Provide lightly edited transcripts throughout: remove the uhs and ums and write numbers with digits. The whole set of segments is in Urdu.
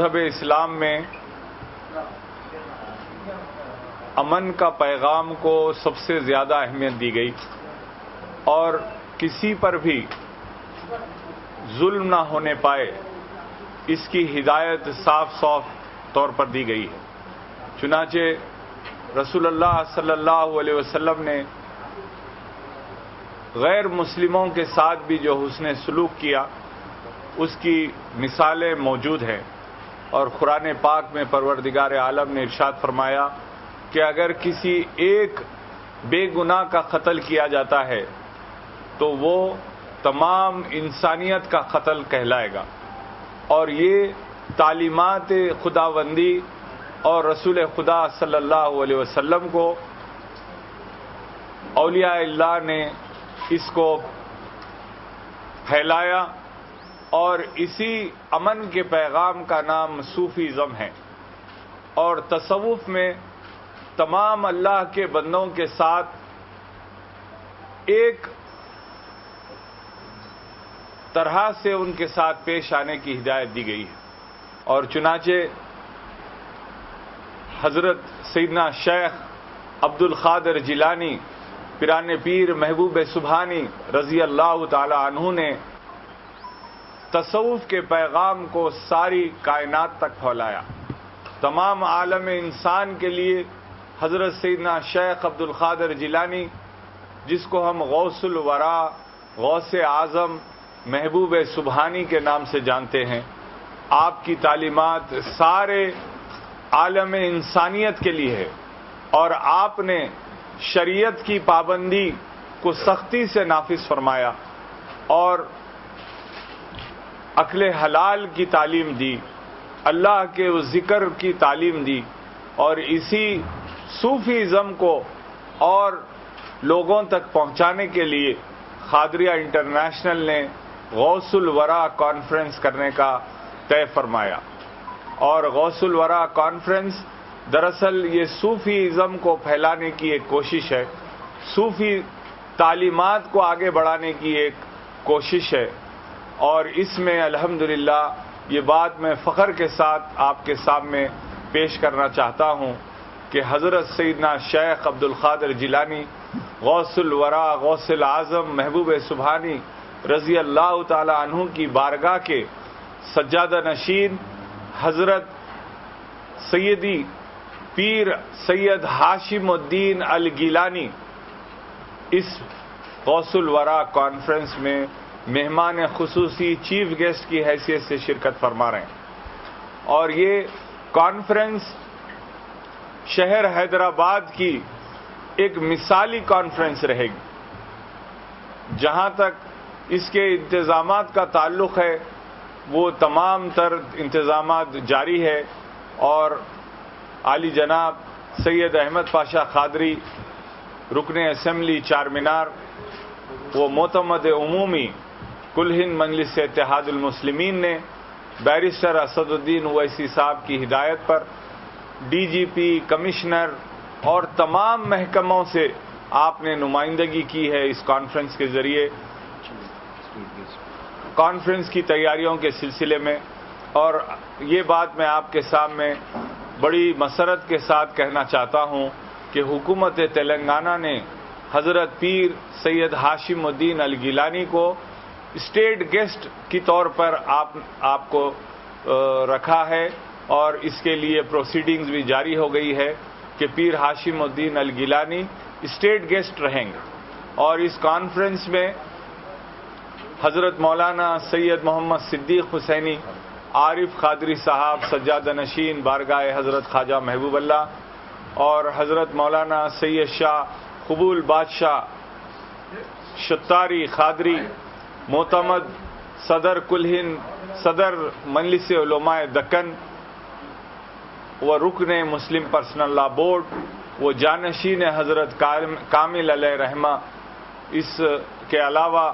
مذہب اسلام میں امن کا پیغام کو سب سے زیادہ اہمیت دی گئی اور کسی پر بھی ظلم نہ ہونے پائے اس کی ہدایت صاف طور پر دی گئی ہے۔ چنانچہ رسول اللہ صلی اللہ علیہ وسلم نے غیر مسلموں کے ساتھ بھی جو حسن سلوک کیا اس کی مثالیں موجود ہیں، اور قرآن پاک میں پروردگار عالم نے ارشاد فرمایا کہ اگر کسی ایک بے گناہ کا قتل کیا جاتا ہے تو وہ تمام انسانیت کا قتل کہلائے گا، اور یہ تعلیمات خداوندی اور رسول خدا صلی اللہ علیہ وسلم کو اولیاء اللہ نے اس کو پھیلایا، اور اسی امن کے پیغام کا نام صوفیزم ہے۔ اور تصوف میں تمام اللہ کے بندوں کے ساتھ ایک طرح سے ان کے ساتھ پیش آنے کی ہدایت دی گئی ہے، اور چنانچہ حضرت سیدنا شیخ عبد القادر جیلانی پیران پیر محبوب سبحانی رضی اللہ تعالی عنہ نے تصوف کے پیغام کو ساری کائنات تک پھیلایا۔ تمام عالم انسان کے لیے حضرت سیدنا شیخ عبد القادر جیلانی، جس کو ہم غوث الورا، غوث اعظم، محبوب سبحانی کے نام سے جانتے ہیں، آپ کی تعلیمات سارے عالم انسانیت کے لیے ہے، اور آپ نے شریعت کی پابندی کو سختی سے نافذ فرمایا اور عقل حلال کی تعلیم دی، اللہ کے ذکر کی تعلیم دی، اور اسی صوفیزم کو اور لوگوں تک پہنچانے کے لیے قادریہ انٹرنیشنل نے غوث الورا کانفرنس کرنے کا طے فرمایا۔ اور غوث الورا کانفرنس دراصل یہ صوفیزم کو پھیلانے کی ایک کوشش ہے، صوفی تعلیمات کو آگے بڑھانے کی ایک کوشش ہے، اور اس میں الحمدللہ یہ بات میں فخر کے ساتھ آپ کے سامنے پیش کرنا چاہتا ہوں کہ حضرت سیدنا شیخ عبد القادر جیلانی غوث الورا، غوث الاعظم، محبوب سبحانی رضی اللہ تعالی عنہ کی بارگاہ کے سجادہ نشین حضرت سیدی پیر سید ہاشم الدین الگیلانی اس غوث الورا کانفرنس میں مہمان خصوصی چیف گیسٹ کی حیثیت سے شرکت فرما رہے ہیں، اور یہ کانفرنس شہر حیدرآباد کی ایک مثالی کانفرنس رہے گی۔ جہاں تک اس کے انتظامات کا تعلق ہے وہ تمام تر انتظامات جاری ہے، اور عالی جناب سید احمد پاشا قادری رکن اسمبلی چار مینار، وہ معتمد عمومی کل ہند مجلس اتحاد المسلمین نے بیرسٹر اسد الدین اویسی صاحب کی ہدایت پر ڈی جی پی، کمشنر اور تمام محکموں سے آپ نے نمائندگی کی ہے اس کانفرنس کے ذریعے کانفرنس کی تیاریوں کے سلسلے میں۔ اور یہ بات میں آپ کے سامنے بڑی مسرت کے ساتھ کہنا چاہتا ہوں کہ حکومت تلنگانہ نے حضرت پیر سید ہاشم الدین الگیلانی کو اسٹیٹ گیسٹ کی طور پر آپ کو رکھا ہے، اور اس کے لیے پروسیڈنگز بھی جاری ہو گئی ہے کہ پیر ہاشم الدین الگیلانی اسٹیٹ گیسٹ رہیں گے، اور اس کانفرنس میں حضرت مولانا سید محمد صدیق حسینی عارف قادری صاحب سجادہ نشین بارگاہ حضرت خواجہ محبوب اللہ، اور حضرت مولانا سید شاہ قبول بادشاہ شتاری قادری معتمد صدر کل ہند، صدر مجلس علماء دکن و رکن مسلم پرسنل لا بورڈ، وہ جانشین حضرت کامل علیہ رحمہ، اس کے علاوہ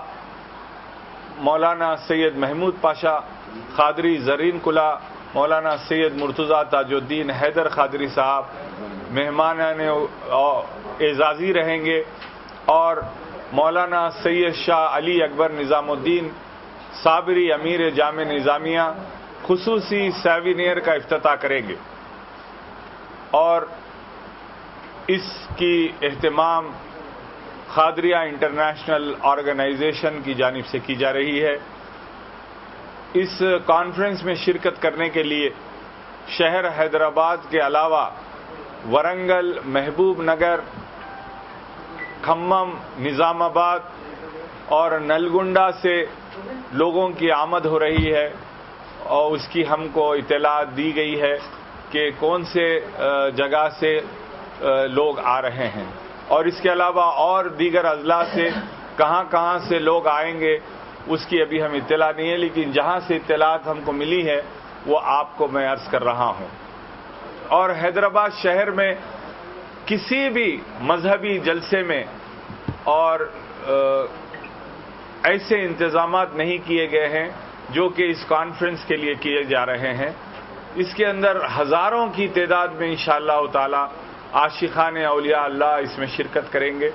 مولانا سید محمود پاشا قادری زرین کلا، مولانا سید مرتضیٰ تاج الدین حیدر قادری صاحب مہمانان اعزازی رہیں گے، اور مولانا سید شاہ علی اکبر نظام الدین صابری امیر جامع نظامیہ خصوصی سیمینار کا افتتاح کریں گے اور اس کی اہتمام قادریہ انٹرنیشنل آرگنائزیشن کی جانب سے کی جا رہی ہے۔ اس کانفرنس میں شرکت کرنے کے لیے شہر حیدرآباد کے علاوہ ورنگل، محبوب نگر، کھمم، نظام آباد اور نلگنڈا سے لوگوں کی آمد ہو رہی ہے اور اس کی ہم کو اطلاع دی گئی ہے کہ کون سے جگہ سے لوگ آ رہے ہیں، اور اس کے علاوہ اور دیگر اضلاع سے کہاں کہاں سے لوگ آئیں گے اس کی ابھی ہم اطلاع نہیں ہے، لیکن جہاں سے اطلاعات ہم کو ملی ہے وہ آپ کو میں عرض کر رہا ہوں۔ اور حیدرآباد شہر میں کسی بھی مذہبی جلسے میں اور ایسے انتظامات نہیں کیے گئے ہیں جو کہ اس کانفرنس کے لیے کیے جا رہے ہیں۔ اس کے اندر ہزاروں کی تعداد میں انشاءاللہ تعالی عاشقان اولیاء اللہ اس میں شرکت کریں گے۔